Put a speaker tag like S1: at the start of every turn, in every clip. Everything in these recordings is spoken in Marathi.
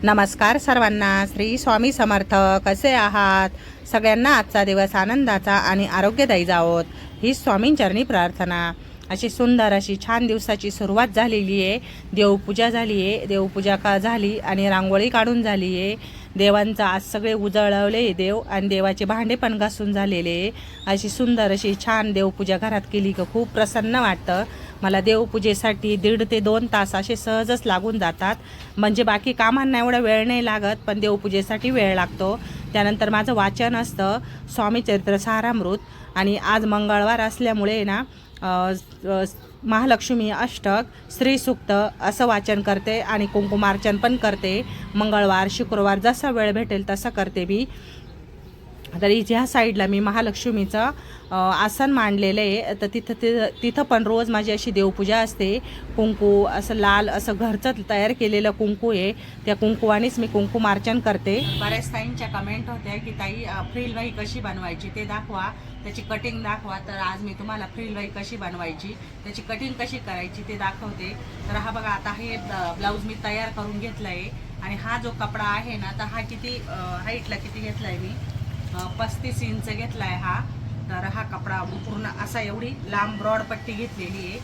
S1: नमस्कार सर्वांना, श्री स्वामी समर्थ. कसे आहात? सगळ्यांना आजचा दिवस आनंदाचा आणि आरोग्यदायी जावोत ही स्वामींचरणी प्रार्थना. अशी सुंदर अशी छान दिवसाची सुरुवात झालेली आहे. देवपूजा झाली आहे, देवपूजा का झाली आणि रांगोळी काढून झाली आहे. देवांचं आज सगळे उजळवले देव आणि देवाचे भांडे पण घासून झालेले. अशी सुंदर अशी छान देवपूजा घरात केली की खूप प्रसन्न वाटतं. मला देवपूजेसाठी 1.5 ते 2 तास असे सहजच लागून जातात. म्हणजे बाकी कामांना एवढा वेळ नाही लागत, पण देवपूजेसाठी वेळ लागतो. त्यानंतर माझं वाचन असतं स्वामीचरित्र सारामृत. आणि आज मंगळवार असल्यामुळे ना महालक्ष्मी अष्टक, श्री सूक्त असं वाचन करते आणि कुंकुमार्चन पण करते. मंगळवार शुक्रवार जसा वेळ भेटेल तसं करते मी. तरी ज्या साईडला मी महालक्ष्मीचं आसन मांडलेलं आहे, तर तिथं पण रोज माझी अशी देवपूजा असते. कुंकू असं लाल असं घरचं तयार केलेलं कुंकू आहे, त्या कुंकुवानेच मी कुंकुमार्चन करते. बऱ्याच ताईंच्या कमेंट होत्या की ताई फ्रिलबाई कशी बनवायची ते दाखवा, त्याची कटिंग दाखवा. तर आज मी तुम्हाला फ्रिलबाई कशी बनवायची, त्याची कटिंग कशी करायची ते दाखवते. तर हा बघा, आता हे ब्लाऊज मी तयार करून घेतला आहे. आणि हा जो कपडा आहे ना, तर हा किती हाईटला किती घेतला आहे मी, 35 इंच घेतला आहे हा. तर हा कपडा पूर्ण असा एवढी लांब ब्रॉड पट्टी घेतलेली आहे.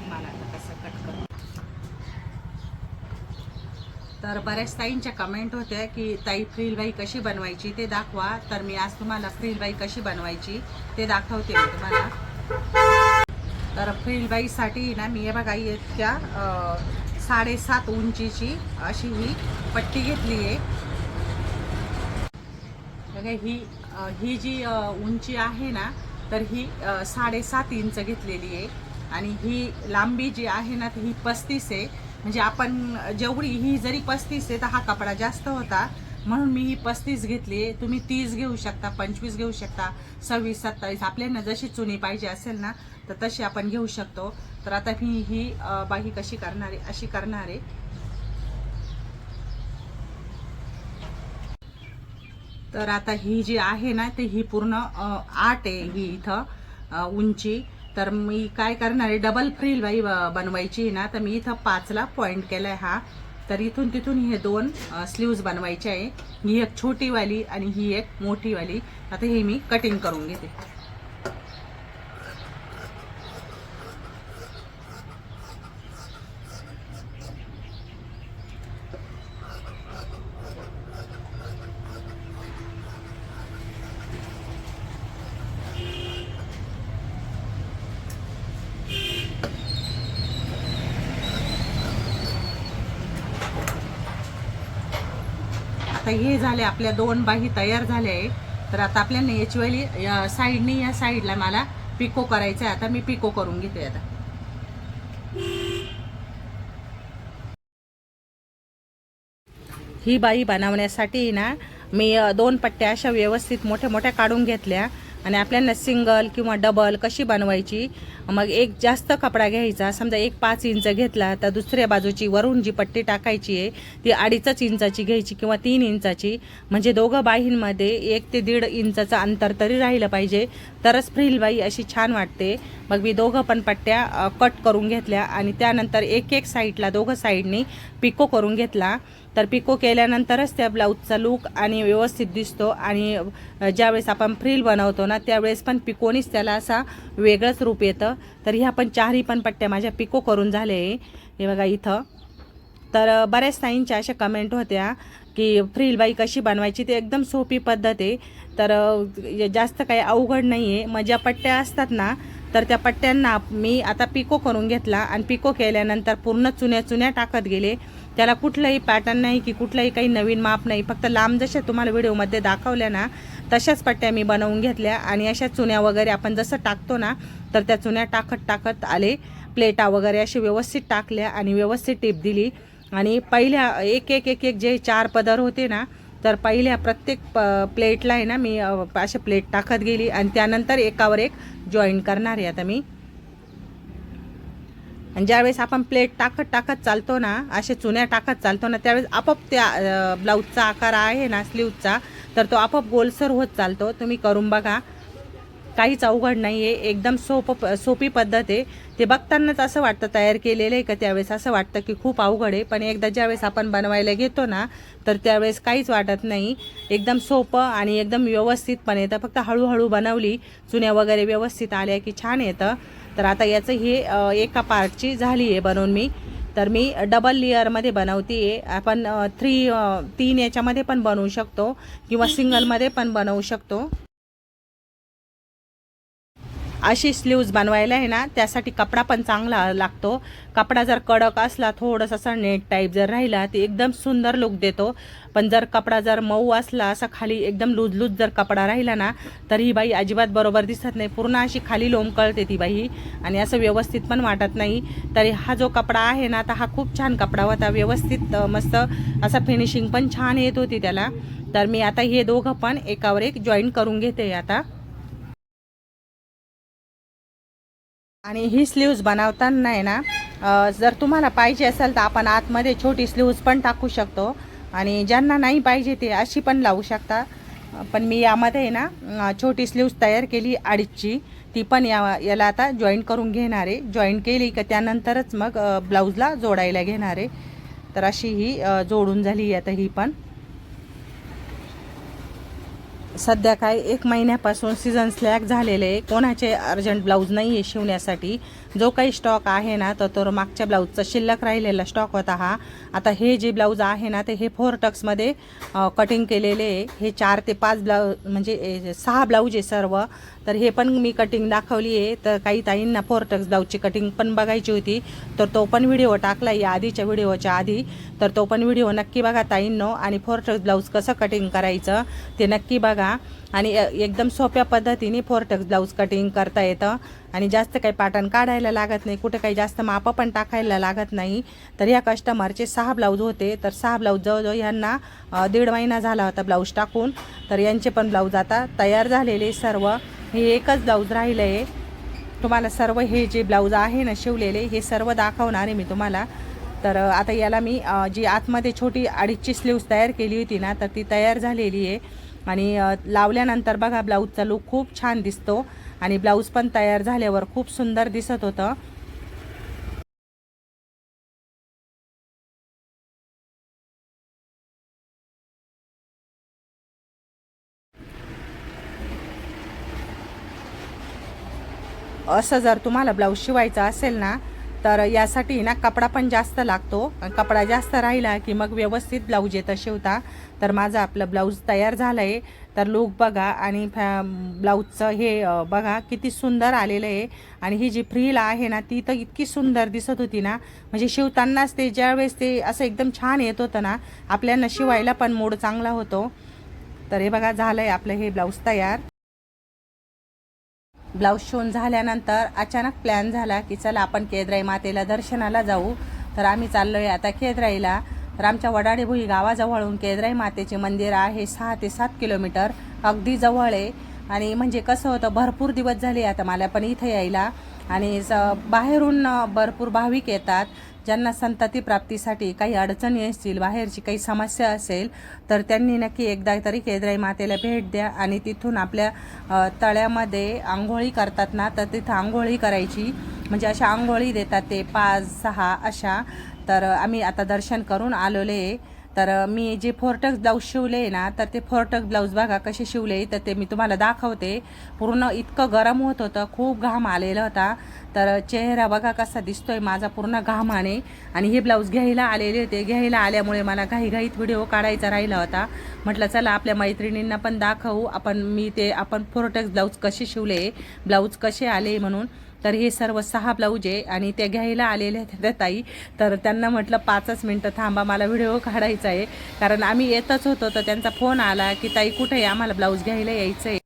S1: मला आता कसं कट करू. तर बऱ्याच ताईंच्या कमेंट होत्या की ताई फ्रिलबाई कशी बनवायची ते दाखवा. तर मी आज तुम्हाला फ्रिलबाई कशी बनवायची ते दाखवते मी तुम्हाला. तर फ्रिलबाईसाठी ना मी हे बघा इतक्या 7.5 उंचीची अशी ही पट्टी घेतली आहे. बघा ही जी उंची आहे ना, तर ही 7.5 इंच घेतलेली आहे. आणि ही लांबी जी आहे ना, ही 35 आहे. म्हणजे आपण जेवढी ही जरी 35 आहे तर हा कपडा जास्त होता, म्हणून मी ही 35 घेतली आहे. तुम्ही 30 घेऊ शकता, 25 घेऊ शकता, 26, 27 आपल्याला जशी चुनी पाहिजे असेल ना तर तशी आपण घेऊ शकतो. तर आता मी ही बाही कशी करणार आहे, अशी करणार आहे. तर आता ही जी आहे ना, ते ही पूर्ण 8 आहे ही इथं उंची. तर मी काय करणार आहे, डबल फ्रिलबाई बनवायची ना, तर मी इथं 5ला पॉईंट केला आहे हा. तर इथून तिथून हे 2 स्लीव्ज बनवायचे आहे. ही एक छोटीवाली आणि ही एक मोठीवाली. आता ही मी कटिंग करून घेते. आता हे झाले, आपल्या 2 बाही तयार झाल्या आहे. तर आता आपल्याला याचीवाली साईडनी या साईडला मला पिको करायचं आहे. आता मी पिको करून घेते. आता ही बाई बनवण्यासाठी ना मी 2 पट्ट्या अशा व्यवस्थित मोठ्या मोठ्या काढून घेतल्या. आणि आपल्याला सिंगल किंवा डबल कशी बनवायची, मग एक जास्त कपडा घ्यायचा. समजा एक 5 इंच घेतला तर दुसऱ्या बाजूची वरून जी पट्टी टाकायची आहे ती 2.5 इंचाची घ्यायची किंवा 3 इंचाची. म्हणजे दोघं बाहींमध्ये 1 ते 1.5 इंचाचं अंतर तरी राहिलं पाहिजे, तरच फ्रिलबाई अशी छान वाटते. मग मी दोघं पण पट्ट्या कट करून घेतल्या आणि त्यानंतर एक साईडला दोघं साईडनी पिको करून घेतला. तर पिको केल्यानंतरच त्या ब्लाऊजचा लूक आणि व्यवस्थित दिसतो. आणि ज्यावेळेस आपण फ्रिल बनवतो ना, त्यावेळेस पण पिकोनीच त्याला असा वेगळंच रूप येतं. तर ह्या पण 4ही पण पट्ट्या माझ्या पिको करून झाले. हे बघा इथं. तर बऱ्याच ताईंच्या अशा कमेंट होत्या की फ्रिलबाई कशी बनवायची. ते एकदम सोपी पद्धत आहे. तर जास्त काही अवघड नाही आहे. मग ज्या पट्ट्या असतात ना, तर त्या पट्ट्यांना मी आता पिको करून घेतला आणि पिको केल्यानंतर पूर्ण चुन्या टाकत गेले. त्याला कुठलंही पॅटर्न नाही की कुठलंही काही नवीन माप नाही, फक्त लांब जशा तुम्हाला व्हिडिओमध्ये दाखवल्या ना तशाच पट्ट्या मी बनवून घेतल्या. आणि अशा चुन्या वगैरे आपण जसं टाकतो ना, तर त्या चुन्या टाकत आले. प्लेटा वगैरे अशी व्यवस्थित टाकल्या आणि व्यवस्थित टिप दिली. आणि पहिल्या एक जे 4 पदर होते ना, तर पहिल्या प्रत्येक प्लेटला आहे ना मी असे प्लेट टाकत गेली. आणि त्यानंतर एकावर एक जॉईन करणार आहे आता मी. आणि ज्यावेळेस आपण प्लेट टाकत चालतो ना, असे चुन्या टाकत चालतो ना, त्यावेळेस आपोआप त्या ब्लाऊजचा आकार आहे ना स्लीवचा, तर तो आपोआप गोलसर होत चालतो. तुम्ही करून बघा. काहीच अवघड नाही आहे, एकदम सोपी पद्धत आहे. ते बघतानाच असं वाटतं तयार केलेलं आहे का, त्यावेळेस असं वाटतं की खूप अवघड आहे, पण एकदा ज्यावेळेस आपण बनवायला घेतो ना तर त्यावेळेस काहीच वाटत नाही. एकदम सोपं आणि एकदम व्यवस्थित पण येतं. फक्त हळूहळू बनवली, चुन्या वगैरे व्यवस्थित आल्या की छान येतं. तर आता याचं हे एका पार्टची झाली आहे बनवून मी. तर मी डबल लेअरमध्ये बनवते आहे. आपण 3 याच्यामध्ये पण बनवू शकतो किंवा सिंगलमध्ये पण बनवू शकतो. अशी स्लीव्ज बनवायला आहे ना, त्यासाठी कपडा पण चांगला लागतो. कपडा जर कडक असला, थोडंसं असा नेट टाईप जर राहिला ते एकदम सुंदर लुक देतो. पण जर कपडा जर मऊ असला, असा खाली एकदम लूज जर कपडा राहिला ना, तर ही बाई अजिबात बरोबर दिसत नाही. पूर्ण अशी खाली लोंबकळते ती बाई आणि असं व्यवस्थित पण वाटत नाही. तरी हा जो कपडा आहे ना, तर हा खूप छान कपडा होता. व्यवस्थित मस्त असा फिनिशिंग पण छान येत होती त्याला. तर मी आता हे दोघं पण एकावर एक जॉईन करून घेते आता. आणि ही स्लीव्ज बनवताना आहे ना, जर तुम्हाला पाहिजे असेल तर आपण आतमध्ये छोटी स्लीव्ज पण टाकू शकतो आणि ज्यांना नाही पाहिजे ते अशी पण लावू शकता. पण मी यामध्ये आहे ना छोटी स्लीव्ज तयार केली 2.5ची, ती पण याला आता जॉईन करून घेणार आहे. जॉईन केली का त्यानंतरच मग ब्लाऊजला जोडायला घेणार आहे. तर अशी ही जोडून झाली आता ही पण. सध्या काय 1 महिन्यापासून सीझन स्लॅग झालेले, कोणाचे अर्जंट ब्लाऊज नाही आहे शिवण्यासाठी. जो काही स्टॉक आहे ना तर मागच्या ब्लाऊजचा शिल्लक राहिलेला स्टॉक होता हा. आता हे जे ब्लाऊज आहे ना ते हे 4 टक्समध्ये कटिंग केलेले आहे. हे 4 ते 5 ब्लाऊज म्हणजे 6 ब्लाऊज आहे सर्व. तर हे पण मी कटिंग दाखवली आहे. तर काही ताईंना 4 टक्स ब्लाऊजची कटिंग पण बघायची होती, तर तो पण व्हिडिओ टाकला या आधीच्या व्हिडिओच्या आधी. तर तो पण व्हिडिओ नक्की बघा ताईंनो. आणि 4 टक्स ब्लाऊज कसं कटिंग करायचं ते नक्की बघा. आणि एकदम सोप्या पद्धतीने 4 टक्स ब्लाऊज कटिंग करता येतं आणि जास्त काही पॅटर्न काढायला लागत नाही, कुठे काही जास्त मापं पण टाकायला लागत नाही. तर ह्या कस्टमरचे 6 ब्लाऊज होते. तर 6 ब्लाऊज जवळजवळ यांना 1.5 महिना झाला होता ब्लाऊज टाकून. तर यांचे पण ब्लाऊज आता तयार झालेले सर्व. हे एकच ब्लाऊज राहिलं आहे. तुम्हाला सर्व हे जे ब्लाऊज आहे ना शिवलेले हे सर्व दाखवणार आहे मी तुम्हाला. तर आता याला मी जी आतमध्ये छोटी 2.5ची स्लीव्ज तयार केली होती ना तर ती तयार झालेली आहे. आणि लावल्यानंतर बघा ब्लाऊजचा लूक खूप छान दिसतो आणि ब्लाऊज पण तयार झाल्यावर खूप सुंदर दिसत होतं. असं जर तुम्हाला ब्लाऊज शिवायचा असेल ना तर यासाठी ना कपडा पण जास्त लागतो. कपडा जास्त राहिला की मग व्यवस्थित ब्लाऊज येतं शिवता. तर माझं आपलं ब्लाऊज तयार झालं आहे. तर लूक बघा आणि ब्लाऊजचं हे बघा किती सुंदर आलेलं आहे. आणि ही जी फ्रील आहे ना ती तर इतकी सुंदर दिसत होती ना, म्हणजे शिवतानाच ते ज्यावेळेस ते असं एकदम छान येत होतं ना, आपल्याला शिवायला पण मूड चांगला होतो. तर हे बघा झालं आहे आपलं हे ब्लाऊज तयार. ब्लाऊज शिवून झाल्यानंतर अचानक प्लॅन झाला की चला आपण केदराई मातेला दर्शनाला जाऊ. तर आम्ही चाललो आहे आता केदराईला. तर आमच्या वडाडी भुई गावाजवळून केदराई मातेचे मंदिर आहे 6 ते 7 किलोमीटर, अगदी जवळ आहे. आणि म्हणजे कसं होतं, भरपूर दिवस झाले आता मला पण इथे यायला. आणि बाहेरून भरपूर भाविक येतात. ज्यांना संतती प्राप्तीसाठी काही अडचणी असतील, बाहेरची काही समस्या असेल, तर त्यांनी नक्की एकदा तरी केदराई मातेला भेट द्या. आणि तिथून आपल्या तळ्यामध्ये आंघोळी करतात ना, तर तिथं आंघोळी करायची. म्हणजे अशा आंघोळी देतात ते 5-6 अशा. तर आम्ही आता दर्शन करून आलेलो आहे. तर मी जे 4 टक्स ब्लाऊज शिवले आहे ना, तर ते 4 टक्स ब्लाऊज बघा कसे शिवले, तर ते मी तुम्हाला दाखवते. पूर्ण इतकं गरम होत होतं, खूप घाम आलेला होता. तर चेहरा बघा कसा दिसतोय माझा पूर्ण घामाने. आणि हे ब्लाऊज घ्यायला आलेले होते. घ्यायला आल्यामुळे मला घाईघाईत व्हिडिओ काढायचा राहिला होता. म्हटलं चला आपल्या मैत्रिणींना पण दाखवू आपण 4 टक्स ब्लाऊज कसे शिवले, ब्लाऊज कसे आले म्हणून. तर हे सर्व 6 ब्लाऊज आहे आणि त्या घ्यायला आलेल्या आहेत त्या ताई. तर त्यांना म्हटलं 5च मिनटं थांबा, मला व्हिडिओ काढायचा आहे. कारण आम्ही येतच होतो तर त्यांचा फोन आला की ताई कुठे आहे, आम्हाला ब्लाऊज घ्यायला यायचं आहे.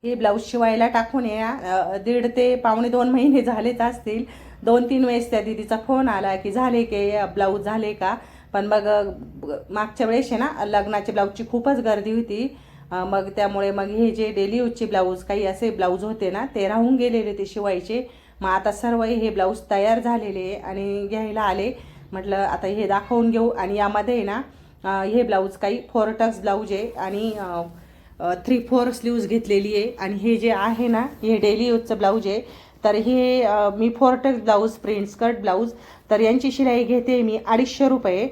S1: हे ब्लाऊज शिवायला टाकून या 1.5 ते पावणे 2 महिने झालेच असतील. 2-3 वेळेस त्या दिदीचा फोन आला की झाले की ब्लाऊज झाले का. पण मग मागच्या वेळेस आहे ना लग्नाच्या ब्लाऊजची खूपच गर्दी होती. मग त्यामुळे मग हे जे डेली यूजचे ब्लाऊज काही असे ब्लाऊज होते ना ते राहून गेलेले ते शिवायचे. मग आता सर्व हे ब्लाऊज तयार झालेले आणि घ्यायला आले. म्हटलं आता हे दाखवून घेऊ. आणि यामध्ये ना हे ब्लाऊज काही 4 टक्स ब्लाऊज आहे आणि 3/4 स्लीव्ज घेतलेली आहे. आणि हे जे आहे ना, हे डेली यूजचं ब्लाऊज आहे. तर हे मी फोर्टक्स ब्लाऊज, प्रिंट स्कर्ट ब्लाऊज, तर यांची शिलाई घेते मी 250 रुपये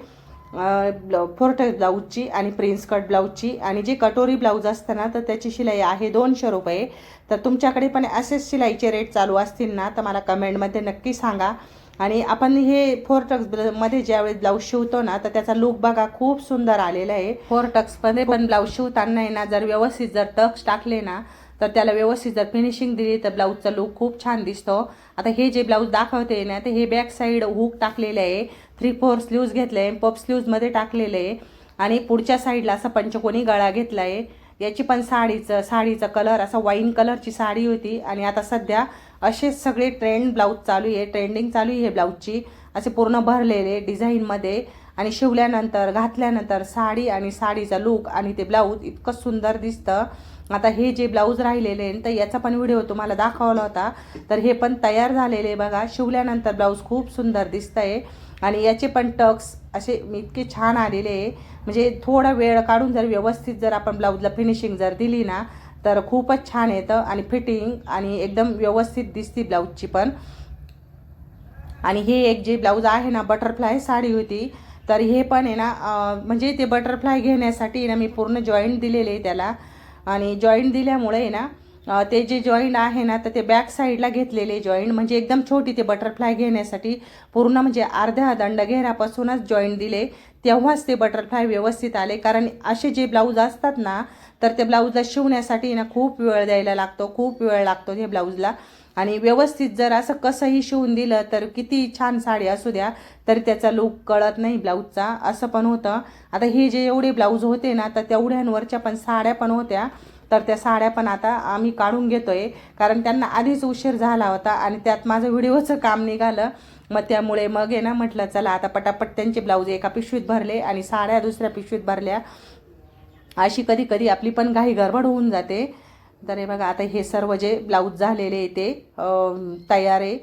S1: फोर्टक्स ब्लाऊजची आणि प्रिंट स्कर्ट ब्लाऊजची. आणि जे कटोरी ब्लाऊज असतं ना, तर त्याची शिलाई आहे 200 रुपये. तर तुमच्याकडे पण असेच शिलाईचे रेट चालू असतील ना, तर मला कमेंटमध्ये नक्की सांगा. आणि आपण हे 4 टक्समध्ये ज्यावेळेस ब्लाऊज शिवतो ना, तर त्याचा लुक बघा खूप सुंदर आलेला आहे. 4 टक्समध्ये पण ब्लाऊज शिवताना आहे ना, जर व्यवस्थित जर टक्स टाकले ना, तर त्याला व्यवस्थित जर फिनिशिंग दिली तर ब्लाऊजचा लुक खूप छान दिसतो. आता हे जे ब्लाऊज दाखवते ना, तर हे बॅक साईड हुक टाकलेले आहे, 3/4 स्लीव्ज घेतले आहे, पफ स्लीव्जमध्ये टाकलेले आहे. आणि पुढच्या साईडला असा पंचकोनी गळा घेतला आहे. याची पण साडीचा कलर असा वाईन कलरची साडी होती. आणि आता सध्या असेच सगळे ब्लाऊज चालू आहे, ट्रेंडिंग चालू आहे हे ब्लाऊजची. असे पूर्ण भरलेले डिझाईनमध्ये. आणि शिवल्यानंतर घातल्यानंतर साडी आणि साडीचा लुक आणि ते ब्लाऊज इतकं सुंदर दिसतं. आता हे जे ब्लाऊज राहिलेले आहे, तर याचा पण व्हिडिओ तुम्हाला दाखवला होता. तर हे पण तयार झालेले बघा. शिवल्यानंतर ब्लाऊज खूप सुंदर दिसतंय. आणि याचे पण टक्स असे इतके छान आलेले आहे. म्हणजे थोडा वेळ काढून जर व्यवस्थित जर आपण ब्लाऊजला फिनिशिंग जर दिली ना, तर खूपच छान येतं. आणि फिटिंग आणि एकदम व्यवस्थित दिसती ब्लाऊजची पण. आणि हे एक जे ब्लाऊज आहे ना, बटरफ्लाय साडी होती. तर हे पण आहे ना, म्हणजे ते बटरफ्लाय घेण्यासाठी ना मी पूर्ण जॉईंट दिलेले आहे त्याला. आणि जॉईंट दिल्यामुळे आहे ना, ते जे जॉईंट आहे ना, तर ते बॅक साईडला घेतलेले जॉईंट, म्हणजे एकदम छोटी ते बटरफ्लाय घेण्यासाठी पूर्ण म्हणजे अर्ध्या दंडघेरापासूनच जॉईंट दिले, तेव्हाच ते बटरफ्लाय व्यवस्थित आले. कारण असे जे ब्लाऊज असतात ना, तर ते ब्लाऊजला शिवण्यासाठी ना खूप वेळ द्यायला लागतो, खूप वेळ लागतो ते ब्लाऊजला. आणि व्यवस्थित जर असं कसंही शिवून दिलं तर किती छान साडी असू द्या तरी त्याचा लूक कळत नाही ब्लाऊजचा, असं पण होतं. आता हे जे एवढे ब्लाऊज होते ना, तर तेवढ्यांवरच्या पण साड्या पण होत्या. तर त्या साड्या पण आता आम्ही काढून घेतोय, कारण त्यांना आधीच उशीर झाला होता आणि त्यात माझं व्हिडिओचं काम निघालं. मग त्यामुळे मग आहे ना, म्हटलं चला आता पटापट त्यांचे ब्लाऊज एका पिशवीत भरले आणि साड्या दुसऱ्या पिशवीत भरल्या. अशी कधी कधी आपली पण घाई गडबड होऊन जाते. तर हे बघा, आता हे सर्व जे ब्लाऊज झालेले ते तयार आहे.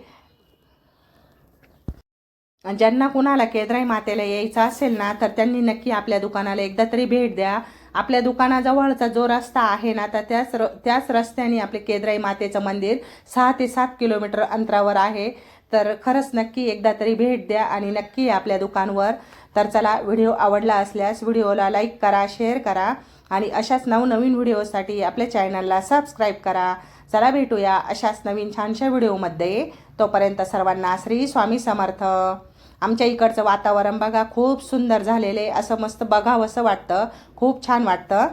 S1: ज्यांना कुणाला केदराई मातेला यायचं असेल ना, तर त्यांनी नक्की आपल्या दुकानाला एकदा तरी भेट द्या. आपल्या दुकानाजवळचा जो रस्ता आहे ना, तर त्याच रस्त्याने आपले केदराई मातेचं मंदिर 6 ते 7 किलोमीटर अंतरावर आहे. तर खरंच नक्की एकदा तरी भेट द्या आणि नक्की आपल्या दुकानवर. तर चला, व्हिडिओ आवडला असल्यास व्हिडिओला लाईक करा, शेअर करा आणि अशाच नवनवीन व्हिडिओसाठी आपल्या चॅनलला सबस्क्राईब करा. चला, भेटूया अशाच नवीन छानशा व्हिडिओमध्ये. तोपर्यंत सर्वांना श्री स्वामी समर्थ. आमच्या इकडचं वातावरण बघा खूप सुंदर झालेलं आहे, असं मस्त बघावंसं वाटतं, खूप छान वाटतं.